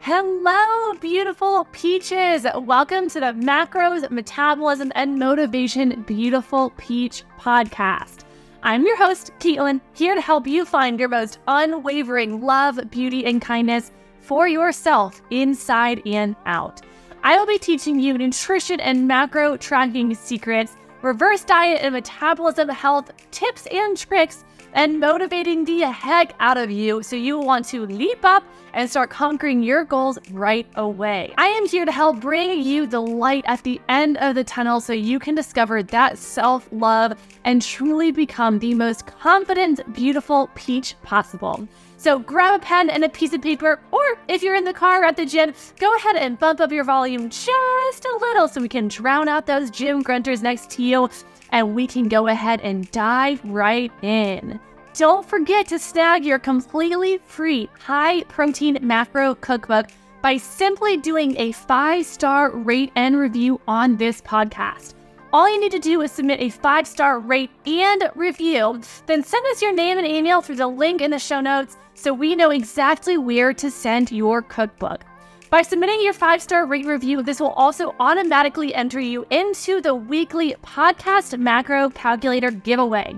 Hello, beautiful peaches. Welcome to the Macros, Metabolism, and Motivation Beautiful Peach podcast. I'm your host, Caitlen, here to help you find your most unwavering love, beauty, and kindness for yourself inside and out. I will be teaching you nutrition and macro tracking secrets, reverse diet and metabolism health tips and tricks, and motivating the heck out of you so you will want to leap up and start conquering your goals right away. I am here to help bring you the light at the end of the tunnel so you can discover that self-love and truly become the most confident, beautiful peach possible. So grab a pen and a piece of paper, or if you're in the car or at the gym, go ahead and bump up your volume just a little so we can drown out those gym grunters next to you, and we can go ahead and dive right in. Don't forget to snag your completely free high-protein macro cookbook by simply doing a 5-star rate and review on this podcast. All you need to do is submit a 5-star rate and review, then send us your name and email through the link in the show notes so we know exactly where to send your cookbook. By submitting your 5-star rate review, this will also automatically enter you into the weekly podcast macro calculator giveaway.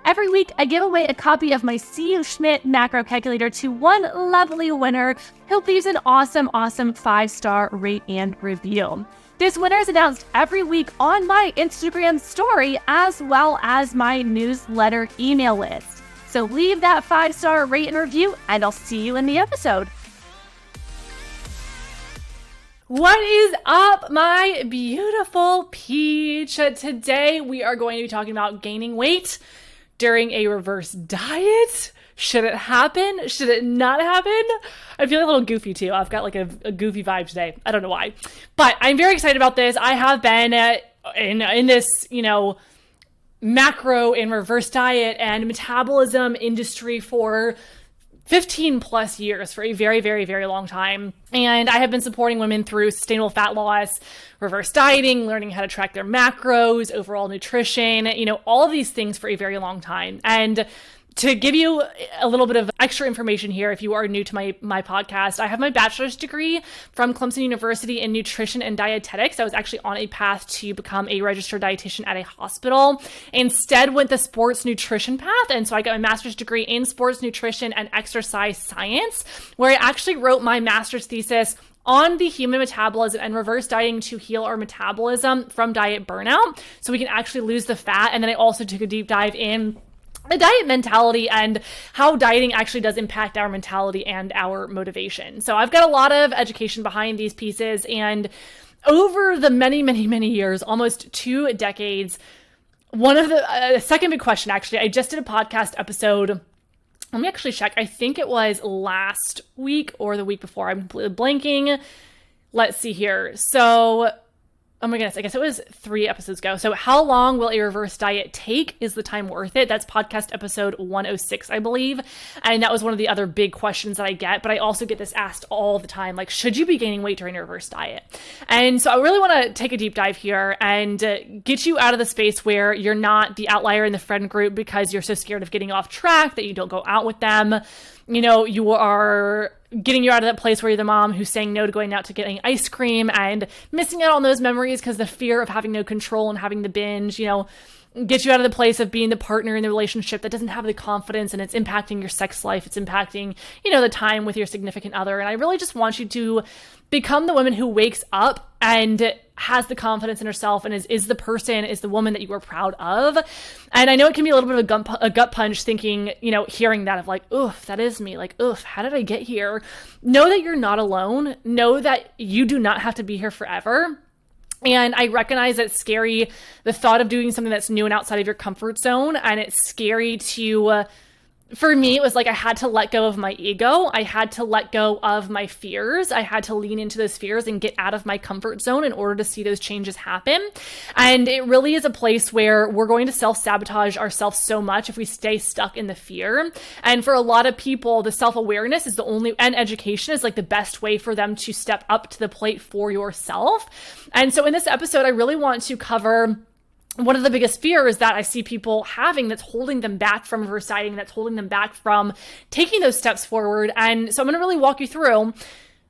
Every week, I give away a copy of my See You Schmidt macro calculator to one lovely winner who leaves an awesome 5-star rate and review. This winner is announced every week on my Instagram story as well as my newsletter email list. So leave that 5-star rate and review, and I'll see you in the episode. What is up, my beautiful peach? Today, we are going to be talking about gaining weight during a reverse diet. Should it happen? Should it not happen? I feel a little goofy too. I've got like a goofy vibe today. I don't know why, but I'm very excited about this. I have been in this, macro and reverse diet and metabolism industry for 15 plus years, for a very, very, very long time. And I have been supporting women through sustainable fat loss, reverse dieting, learning how to track their macros, overall nutrition, all of these things for a very long time. And to give you a little bit of extra information here, if you are new to my podcast, I have my bachelor's degree from Clemson University in nutrition and dietetics. I was actually on a path to become a registered dietitian at a hospital. Instead, went the sports nutrition path. And so I got my master's degree in sports nutrition and exercise science, where I actually wrote my master's thesis on the human metabolism and reverse dieting to heal our metabolism from diet burnout, so we can actually lose the fat. And then I also took a deep dive in the diet mentality and how dieting actually does impact our mentality and our motivation. So I've got a lot of education behind these pieces, and over the many years, almost 2 decades, one of the second big question, actually, I just did a podcast episode. Let me actually check. I think it was last week or the week before. I'm completely blanking. Let's see here. So, oh my goodness, I guess it was 3 episodes ago. So how long will a reverse diet take? Is the time worth it? That's podcast episode 106, I believe. And that was one of the other big questions that I get, but I also get this asked all the time, like, should you be gaining weight during a reverse diet? And so I really want to take a deep dive here and get you out of the space where you're not the outlier in the friend group because you're so scared of getting off track that you don't go out with them. You are getting you out of that place where you're the mom who's saying no to going out to getting ice cream and missing out on those memories because the fear of having no control and having the binge, get you out of the place of being the partner in the relationship that doesn't have the confidence, and it's impacting your sex life. It's impacting, the time with your significant other. And I really just want you to become the woman who wakes up and has the confidence in herself and is the woman that you are proud of. And I know it can be a little bit of a gut punch thinking, hearing that of like, oof, that is me. Like, oof, how did I get here? Know that you're not alone. Know that you do not have to be here forever. And I recognize it's scary, the thought of doing something that's new and outside of your comfort zone. And it's scary to, for me, it was like I had to let go of my ego. I had to let go of my fears. I had to lean into those fears and get out of my comfort zone in order to see those changes happen. And it really is a place where we're going to self-sabotage ourselves so much if we stay stuck in the fear. And for a lot of people, the self-awareness is and education is like the best way for them to step up to the plate for yourself. And so in this episode, I really want to cover one of the biggest fears that I see people having that's holding them back from reverse dieting, that's holding them back from taking those steps forward. And so I'm going to really walk you through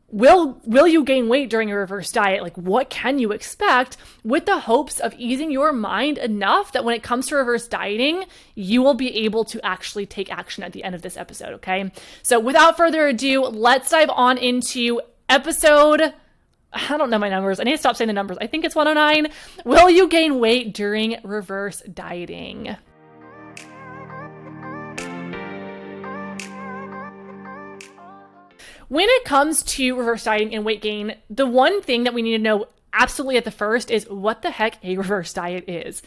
Will you gain weight during a reverse diet? Like, what can you expect, with the hopes of easing your mind enough that when it comes to reverse dieting, you will be able to actually take action at the end of this episode, okay? So without further ado, let's dive on into episode, I don't know my numbers. I need to stop saying the numbers. I think it's 109. Will you gain weight during reverse dieting? When it comes to reverse dieting and weight gain, the one thing that we need to know absolutely at the first is what the heck a reverse diet is.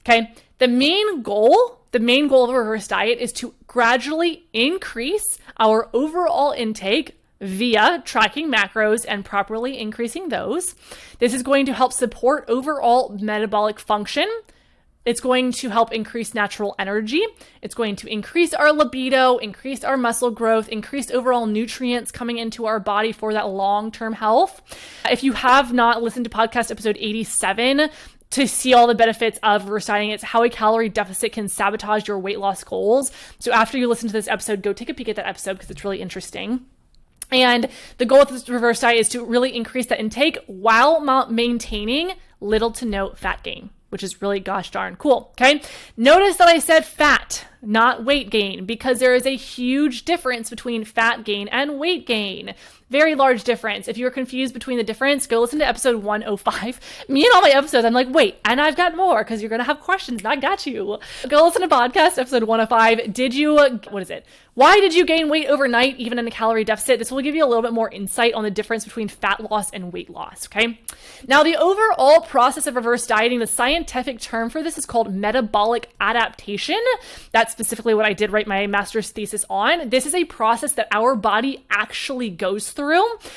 Okay. The main goal of a reverse diet is to gradually increase our overall intake via tracking macros and properly increasing those. This is going to help support overall metabolic function. It's going to help increase natural energy. It's going to increase our libido, increase our muscle growth, increase overall nutrients coming into our body for that long-term health. If you have not listened to podcast episode 87 to see all the benefits of reverse dieting, it's how a calorie deficit can sabotage your weight loss goals. So after you listen to this episode, go take a peek at that episode because it's really interesting. And the goal of this reverse diet is to really increase that intake while maintaining little to no fat gain, which is really gosh darn cool, okay? Notice that I said fat, not weight gain, because there is a huge difference between fat gain and weight gain. Very large difference. If you're confused between the difference, go listen to episode 105. Me and all my episodes, I'm like, wait, and I've got more because you're going to have questions and I got you. Go listen to podcast episode 105. Why did you gain weight overnight, even in a calorie deficit? This will give you a little bit more insight on the difference between fat loss and weight loss, okay? Now, the overall process of reverse dieting, the scientific term for this is called metabolic adaptation. That's specifically what I did write my master's thesis on. This is a process that our body actually goes through.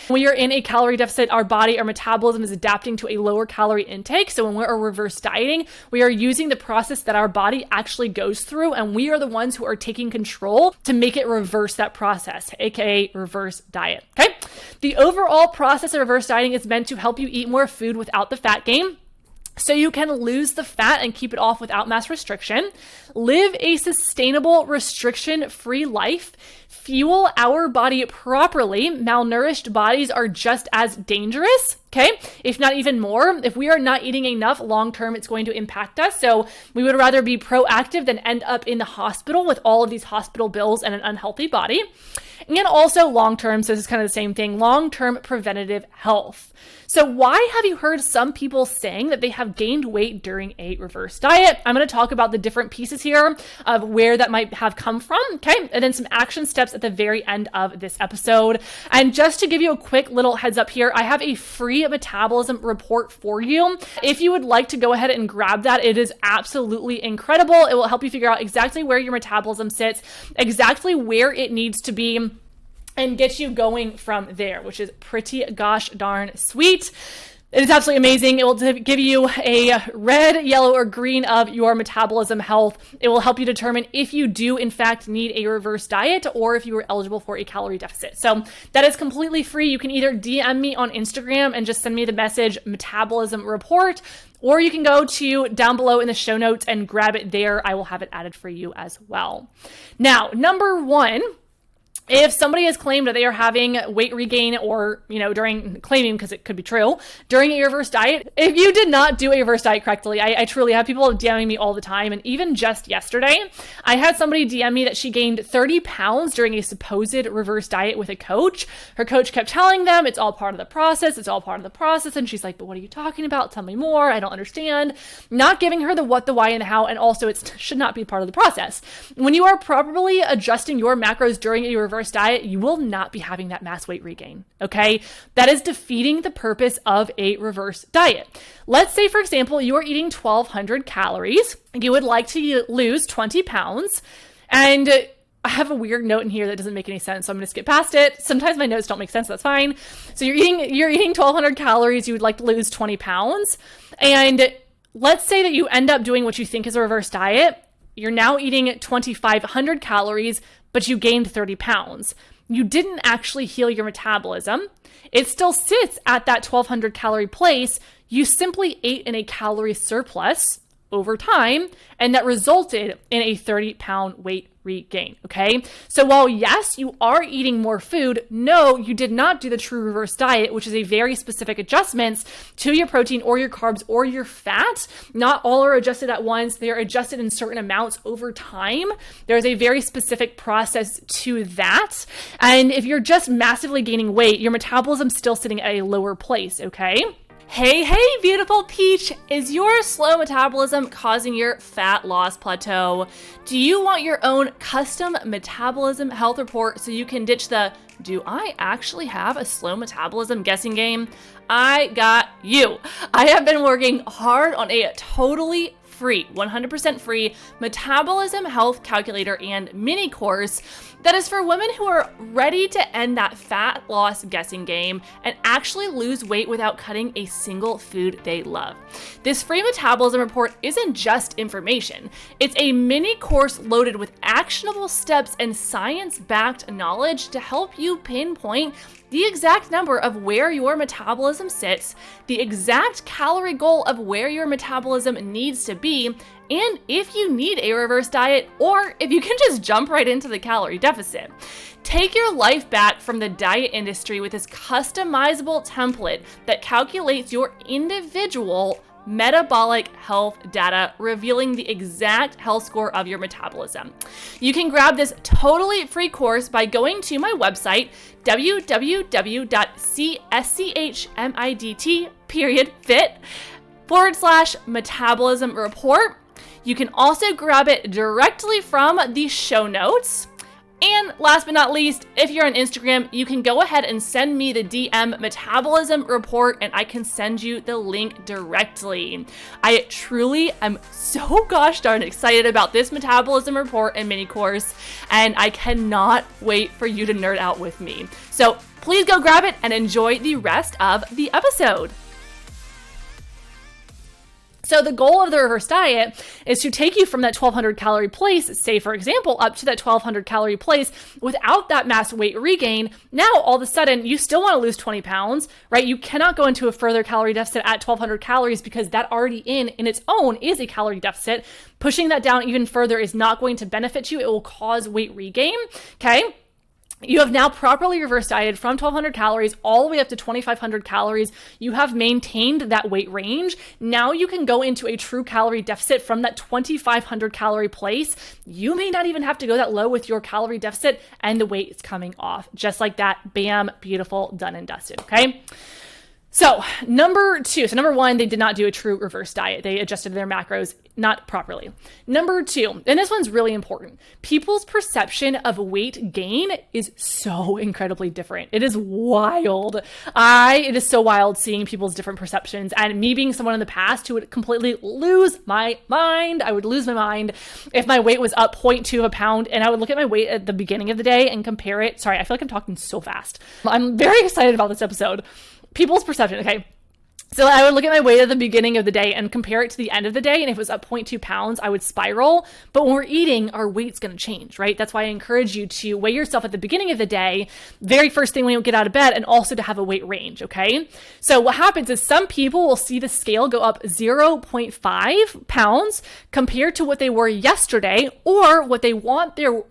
When we are in a calorie deficit, our metabolism is adapting to a lower calorie intake. So when we're reverse dieting, we are using the process that our body actually goes through, and we are the ones who are taking control to make it reverse that process, aka reverse diet, okay? The overall process of reverse dieting is meant to help you eat more food without the fat gain, so you can lose the fat and keep it off without mass restriction, live a sustainable, restriction-free life, fuel our body properly. Malnourished bodies are just as dangerous, okay? If not even more. If we are not eating enough long-term, it's going to impact us. So we would rather be proactive than end up in the hospital with all of these hospital bills and an unhealthy body. And also long-term, so this is kind of the same thing, long-term preventative health. So why have you heard some people saying that they have gained weight during a reverse diet? I'm going to talk about the different pieces here of where that might have come from, okay? And then some action steps at the very end of this episode. And just to give you a quick little heads up here, I have a free metabolism report for you. If you would like to go ahead and grab that, it is absolutely incredible. It will help you figure out exactly where your metabolism sits, exactly where it needs to be, and get you going from there, which is pretty gosh darn sweet. It is absolutely amazing. It will give you a red, yellow, or green of your metabolism health. It will help you determine if you do, in fact, need a reverse diet or if you are eligible for a calorie deficit. So that is completely free. You can either DM me on Instagram and just send me the message metabolism report, or you can go to down below in the show notes and grab it there. I will have it added for you as well. Now, number one, if somebody has claimed that they are having weight regain or, claiming, because it could be true, during a reverse diet, if you did not do a reverse diet correctly, I truly have people DMing me all the time. And even just yesterday, I had somebody DM me that she gained 30 pounds during a supposed reverse diet with a coach. Her coach kept telling them it's all part of the process. It's all part of the process. And she's like, but what are you talking about? Tell me more. I don't understand. Not giving her the what, the why, and the how. And also it should not be part of the process. When you are properly adjusting your macros during a reverse diet, you will not be having that mass weight regain, okay? That is defeating the purpose of a reverse diet. Let's say, for example, you are eating 1,200 calories. You would like to lose 20 pounds. And I have a weird note in here that doesn't make any sense, so I'm going to skip past it. Sometimes my notes don't make sense, that's fine. So you're eating 1,200 calories. You would like to lose 20 pounds. And let's say that you end up doing what you think is a reverse diet. You're now eating 2,500 calories, but you gained 30 pounds. You didn't actually heal your metabolism. It still sits at that 1,200 calorie place. You simply ate in a calorie surplus over time, and that resulted in a 30-pound weight regain. Okay. So while yes, you are eating more food, no, you did not do the true reverse diet, which is a very specific adjustments to your protein or your carbs or your fat. Not all are adjusted at once. They are adjusted in certain amounts over time. There's a very specific process to that. And if you're just massively gaining weight, your metabolism's still sitting at a lower place. Okay. Hey, beautiful peach. Is your slow metabolism causing your fat loss plateau? Do you want your own custom metabolism health report so you can ditch the "do I actually have a slow metabolism" guessing game? I got you. I have been working hard on a totally free, 100% free metabolism health calculator and mini course that is for women who are ready to end that fat loss guessing game and actually lose weight without cutting a single food they love. This free metabolism report isn't just information. It's a mini course loaded with actionable steps and science-backed knowledge to help you pinpoint the exact number of where your metabolism sits, the exact calorie goal of where your metabolism needs to be, and if you need a reverse diet or if you can just jump right into the calorie deficit. Take your life back from the diet industry with this customizable template that calculates your individual metabolic health data, revealing the exact health score of your metabolism. You can grab this totally free course by going to my website, www.cschmidt.fit/metabolism report. You can also grab it directly from the show notes. And last but not least, if you're on Instagram, you can go ahead and send me the DM metabolism report and I can send you the link directly. I truly am so gosh darn excited about this metabolism report and mini course, and I cannot wait for you to nerd out with me. So please go grab it and enjoy the rest of the episode. So the goal of the reverse diet is to take you from that 1,200 calorie place, say for example, up to that 1,200 calorie place without that mass weight regain. Now, all of a sudden, you still want to lose 20 pounds, right? You cannot go into a further calorie deficit at 1,200 calories because that already in its own is a calorie deficit. Pushing that down even further is not going to benefit you. It will cause weight regain, okay? You have now properly reverse dieted from 1,200 calories all the way up to 2,500 calories. You have maintained that weight range. Now you can go into a true calorie deficit from that 2,500 calorie place. You may not even have to go that low with your calorie deficit and the weight is coming off. Just like that, bam, beautiful, done and dusted, okay? So number one, they did not do a true reverse diet. They adjusted their macros not properly. Number two, and this one's really important, people's perception of weight gain is so incredibly different. It is wild. It is so wild seeing people's different perceptions, and me being someone in the past who would completely lose my mind. I would lose my mind if my weight was up 0.2 of a pound, and I would look at my weight at the beginning of the day and compare it. Sorry, I feel like I'm talking so fast. I'm very excited about this episode. People's perception, okay? So I would look at my weight at the beginning of the day and compare it to the end of the day, and if it was up 0.2 pounds, I would spiral. But when we're eating, our weight's going to change, right? That's why I encourage you to weigh yourself at the beginning of the day, very first thing when you get out of bed, and also to have a weight range, okay? So what happens is some people will see the scale go up 0.5 pounds compared to what they were yesterday, or what they want their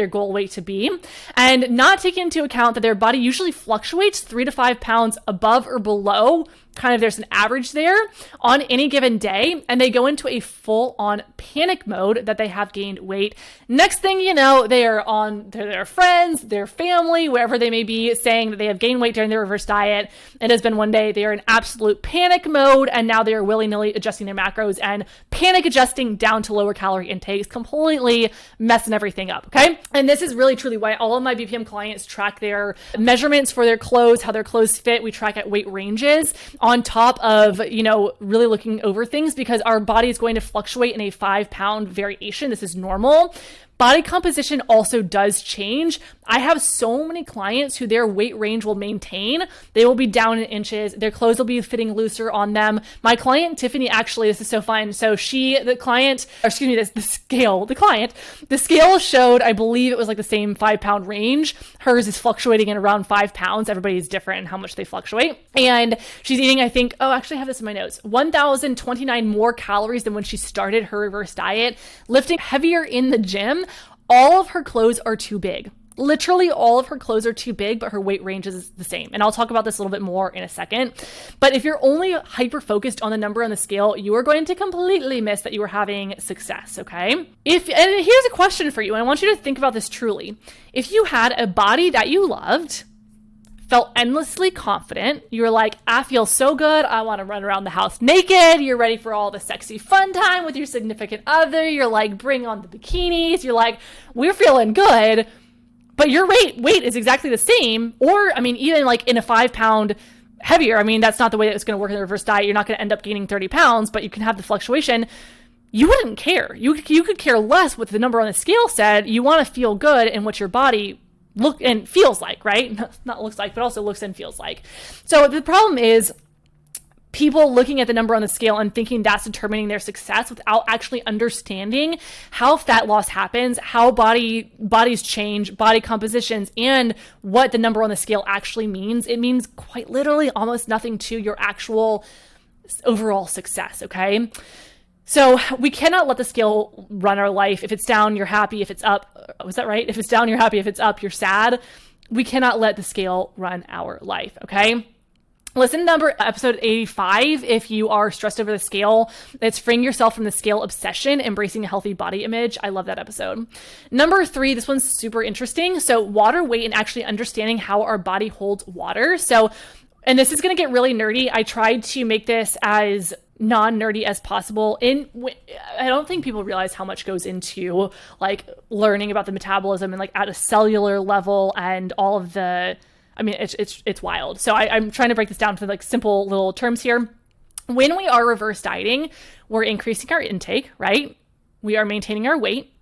goal weight to be, and not take into account that their body usually fluctuates 3 to 5 pounds above or below, kind of there's an average there on any given day, and they go into a full-on panic mode that they have gained weight. Next thing you know, they are on their friends, their family, wherever they may be, saying that they have gained weight during their reverse diet. It has been one day, they are in absolute panic mode, and now they are willy-nilly adjusting their macros and panic adjusting down to lower calorie intakes, completely messing everything up, okay? And this is really truly why all of my BPM clients track their measurements for their clothes, how their clothes fit. We track at weight ranges on top of, really looking over things, because our body is going to fluctuate in a 5-pound variation. This is normal. Body composition also does change. I have so many clients who their weight range will maintain. They will be down in inches. Their clothes will be fitting looser on them. My client, Tiffany, actually, this is so fun. So the scale showed, I believe it was like the same 5-pound range. Hers is fluctuating in around 5 pounds. Everybody's different in how much they fluctuate. And she's eating, I think, actually I have this in my notes, 1,029 more calories than when she started her reverse diet, lifting heavier in the gym, all of her clothes are too big. Literally all of her clothes are too big, but her weight range is the same. And I'll talk about this a little bit more in a second. But if you're only hyper focused on the number on the scale, you are going to completely miss that you are having success, okay? And here's a question for you, and I want you to think about this truly. If you had a body that you loved, felt endlessly confident, you were like, I feel so good, I want to run around the house naked, you're ready for all the sexy fun time with your significant other, you're like, bring on the bikinis, you're like, we're feeling good, but your weight is exactly the same, or, I mean, even like in a 5-pound heavier, I mean, that's not the way that it's going to work in the reverse diet. You're not going to end up gaining 30 pounds, but you can have the fluctuation. You wouldn't care. You could care less what the number on the scale said. You want to feel good in what your body look and feels like, right? Not looks like, but also looks and feels like. So the problem is people looking at the number on the scale and thinking that's determining their success without actually understanding how fat loss happens, how bodies change, body compositions, and what the number on the scale actually means. It means quite literally almost nothing to your actual overall success, okay? So we cannot let the scale run our life. If it's down, you're happy. If it's up, was that right? If it's down, you're happy. If it's up, you're sad. We cannot let the scale run our life, okay? Listen to episode 85 if you are stressed over the scale. It's freeing yourself from the scale obsession, embracing a healthy body image. I love that episode. Number 3, this one's super interesting. So water weight and actually understanding how our body holds water. So, and this is going to get really nerdy. I tried to make this as non-nerdy as possible. I don't think people realize how much goes into like learning about the metabolism and like at a cellular level and all of the, I mean, it's wild. So I'm trying to break this down to like simple little terms here. When we are reverse dieting, we're increasing our intake, right? We are maintaining our weight,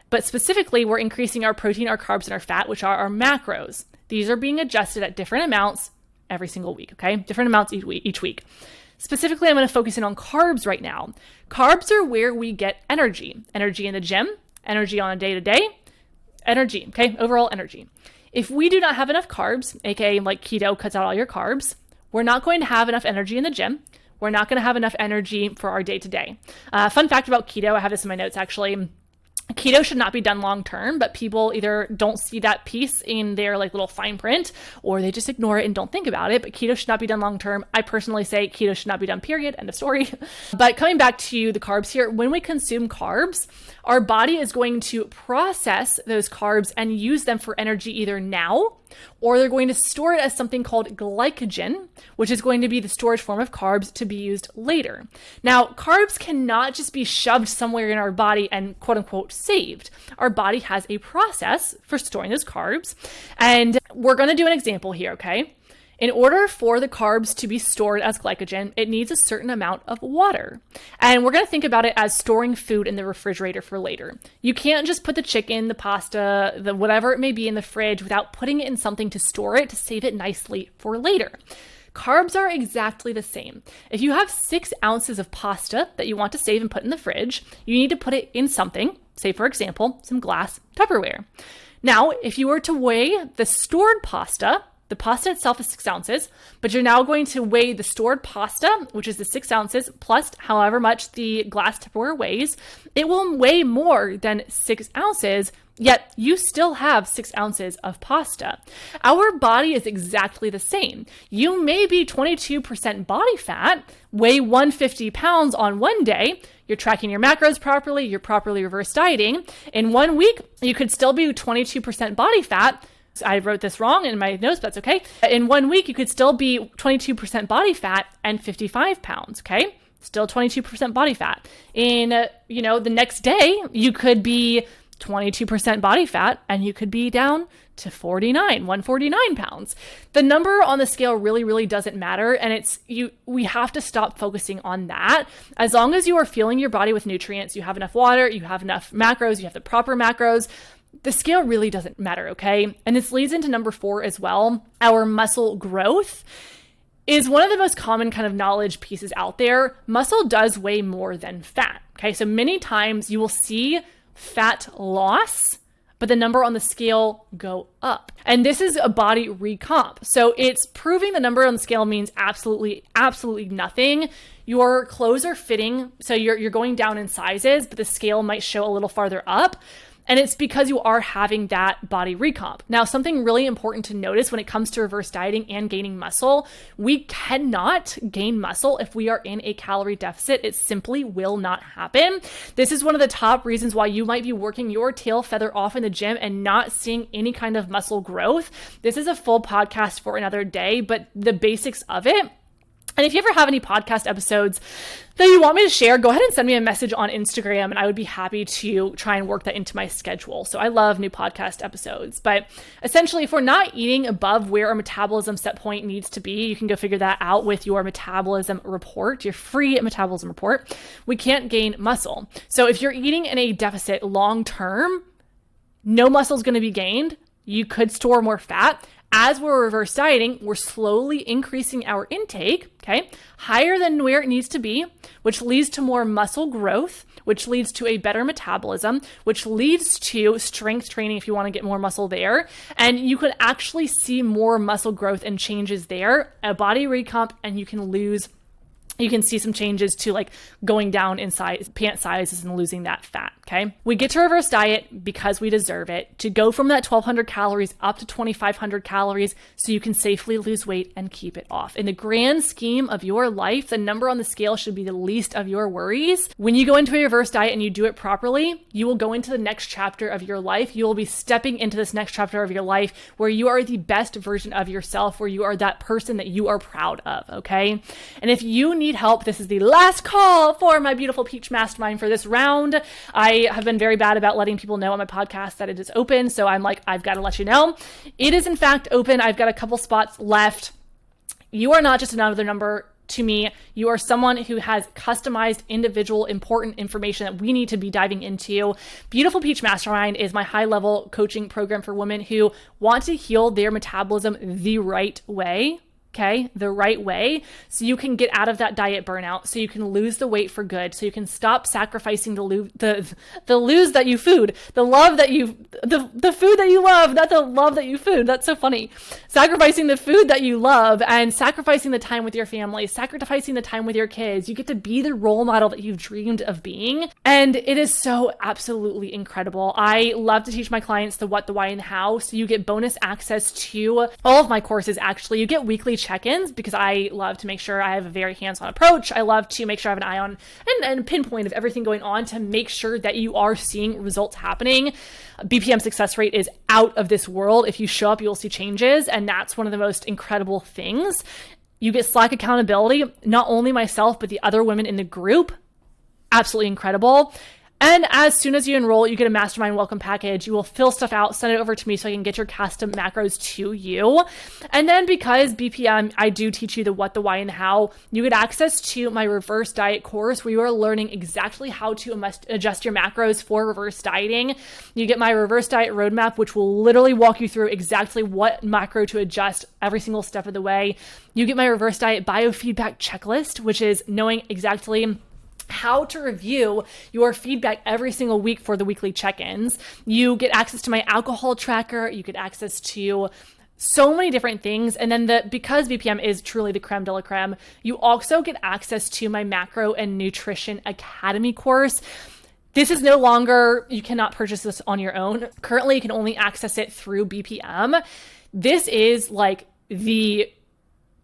but specifically we're increasing our protein, our carbs, and our fat, which are our macros. These are being adjusted at different amounts every single week, okay? Different amounts each week. Specifically, I'm going to focus in on carbs right now. Carbs are where we get energy. Energy in the gym, energy on a day-to-day, energy, okay? Overall energy. If we do not have enough carbs, aka like keto cuts out all your carbs, we're not going to have enough energy in the gym. We're not going to have enough energy for our day-to-day. Fun fact about keto, I have this in my notes actually. Keto should not be done long-term, but people either don't see that piece in their like little fine print or they just ignore it and don't think about it. But keto should not be done long-term. I personally say keto should not be done, period. End of story. But coming back to the carbs here, when we consume carbs, our body is going to process those carbs and use them for energy either now, or they're going to store it as something called glycogen, which is going to be the storage form of carbs to be used later. Now, carbs cannot just be shoved somewhere in our body and quote unquote saved. Our body has a process for storing those carbs. And we're going to do an example here, okay? In order for the carbs to be stored as glycogen, it needs a certain amount of water. And we're going to think about it as storing food in the refrigerator for later. You can't just put the chicken, the pasta, the whatever it may be in the fridge without putting it in something to store it, to save it nicely for later. Carbs are exactly the same. If you have 6 ounces of pasta that you want to save and put in the fridge, you need to put it in something, say for example, some glass Tupperware. Now, if you were to weigh the stored pasta, the pasta itself is 6 ounces, but you're now going to weigh the stored pasta, which is the 6 ounces, plus however much the glass Tupperware weighs. It will weigh more than 6 ounces, yet you still have 6 ounces of pasta. Our body is exactly the same. You may be 22% body fat, weigh 150 pounds on one day, you're tracking your macros properly, you're properly reverse dieting. In 1 week, you could still be 22% body fat. I wrote this wrong in my notes, but that's okay. In 1 week, you could still be 22% body fat and 55 pounds, okay? Still 22% body fat. In, the next day, you could be 22% body fat and you could be down to 149 pounds. The number on the scale really, really doesn't matter. And we have to stop focusing on that. As long as you are fueling your body with nutrients, you have enough water, you have enough macros, you have the proper macros, the scale really doesn't matter, okay? And this leads into number 4 as well. Our muscle growth is one of the most common kind of knowledge pieces out there. Muscle does weigh more than fat, okay? So many times you will see fat loss, but the number on the scale go up. And this is a body recomp. So it's proving the number on the scale means absolutely, absolutely nothing. Your clothes are fitting, so you're going down in sizes, but the scale might show a little farther up. And it's because you are having that body recomp. Now, something really important to notice when it comes to reverse dieting and gaining muscle, we cannot gain muscle if we are in a calorie deficit. It simply will not happen. This is one of the top reasons why you might be working your tail feather off in the gym and not seeing any kind of muscle growth. This is a full podcast for another day, but the basics of it. And if you ever have any podcast episodes that you want me to share, go ahead and send me a message on Instagram and I would be happy to try and work that into my schedule. So I love new podcast episodes. But essentially, if we're not eating above where our metabolism set point needs to be, you can go figure that out with your metabolism report, your free metabolism report. We can't gain muscle. So if you're eating in a deficit long term, no muscle is going to be gained. You could store more fat. As we're reverse dieting, we're slowly increasing our intake, okay, higher than where it needs to be, which leads to more muscle growth, which leads to a better metabolism, which leads to strength training if you want to get more muscle there. And you could actually see more muscle growth and changes there, a body recomp, and you can see some changes to like going down in size, pant sizes, and losing that fat, okay? We get to reverse diet because we deserve it, to go from that 1,200 calories up to 2,500 calories so you can safely lose weight and keep it off. In the grand scheme of your life, the number on the scale should be the least of your worries. When you go into a reverse diet and you do it properly, you will go into the next chapter of your life. You will be stepping into this next chapter of your life where you are the best version of yourself, where you are that person that you are proud of, okay? And if you need help, this is the last call for my beautiful Peach Mastermind for this round. I have been very bad about letting people know on my podcast that it is open, so I'm like, I've got to let you know. It is in fact open. I've got a couple spots left. You are not just another number to me. You are someone who has customized, individual, important information that we need to be diving into. Beautiful Peach Mastermind is my high-level coaching program for women who want to heal their metabolism the right way. Okay, the right way, so you can get out of that diet burnout, so you can lose the weight for good, so you can stop sacrificing the food that you love, not the love that you food. That's so funny. Sacrificing the food that you love and sacrificing the time with your family, sacrificing the time with your kids. You get to be the role model that you've dreamed of being, and it is so absolutely incredible. I love to teach my clients the what, the why, and the how, so you get bonus access to all of my courses. Actually, you get weekly check-ins because I love to make sure I have a very hands-on approach. I love to make sure I have an eye on and a pinpoint of everything going on to make sure that you are seeing results happening. BPM success rate is out of this world. If you show up, you'll see changes, and that's one of the most incredible things. You get Slack accountability, not only myself, but the other women in the group. Absolutely incredible. And as soon as you enroll, you get a mastermind welcome package. You will fill stuff out, send it over to me so I can get your custom macros to you. And then because BPM, I do teach you the what, the why, and the how, you get access to my reverse diet course where you are learning exactly how to adjust your macros for reverse dieting. You get my reverse diet roadmap, which will literally walk you through exactly what macro to adjust every single step of the way. You get my reverse diet biofeedback checklist, which is knowing exactly how to review your feedback every single week for the weekly check-ins. You get access to my alcohol tracker. You get access to so many different things. And then because BPM is truly the creme de la creme, you also get access to my Macro and Nutrition Academy course. This is no longer, you cannot purchase this on your own. Currently, you can only access it through BPM. This is like the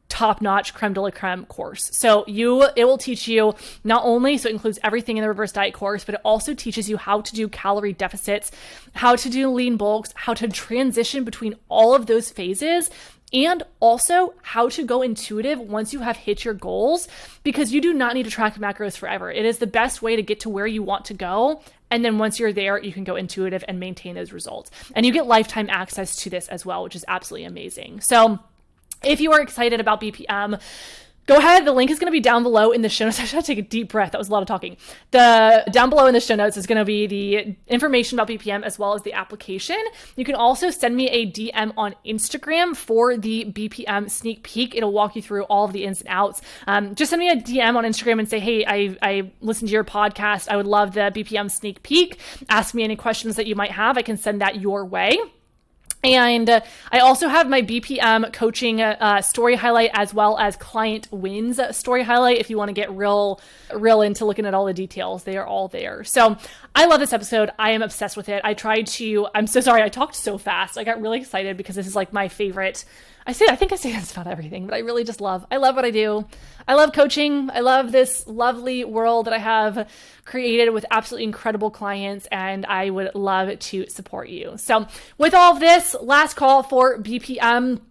top-notch creme de la creme course. So it will teach you not only, so it includes everything in the reverse diet course, but it also teaches you how to do calorie deficits, how to do lean bulks, how to transition between all of those phases, and also how to go intuitive once you have hit your goals, because you do not need to track macros forever. It is the best way to get to where you want to go. And then once you're there, you can go intuitive and maintain those results. And you get lifetime access to this as well, which is absolutely amazing. So if you are excited about BPM, go ahead. The link is going to be down below in the show notes. I should take a deep breath. That was a lot of talking. Down below in the show notes is going to be the information about BPM as well as the application. You can also send me a DM on Instagram for the BPM sneak peek. It'll walk you through all of the ins and outs. Just send me a DM on Instagram and say, hey, I listened to your podcast. I would love the BPM sneak peek. Ask me any questions that you might have. I can send that your way. And I also have my BPM coaching story highlight, as well as client wins story highlight. If you want to get real into looking at all the details, they are all there. So I love this episode. I am obsessed with it. I'm so sorry. I talked so fast. I got really excited because this is like my favorite. I think I say this about everything, but I really just I love what I do. I love coaching. I love this lovely world that I have created with absolutely incredible clients, and I would love to support you. So with all of this, last call for BPM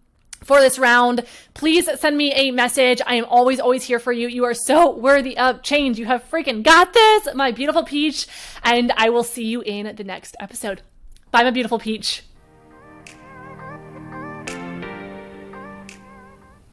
for this round. Please send me a message. I am always here for you. You are so worthy of change. You have freaking got this, my beautiful peach, and I will see you in the next episode. Bye, my beautiful peach.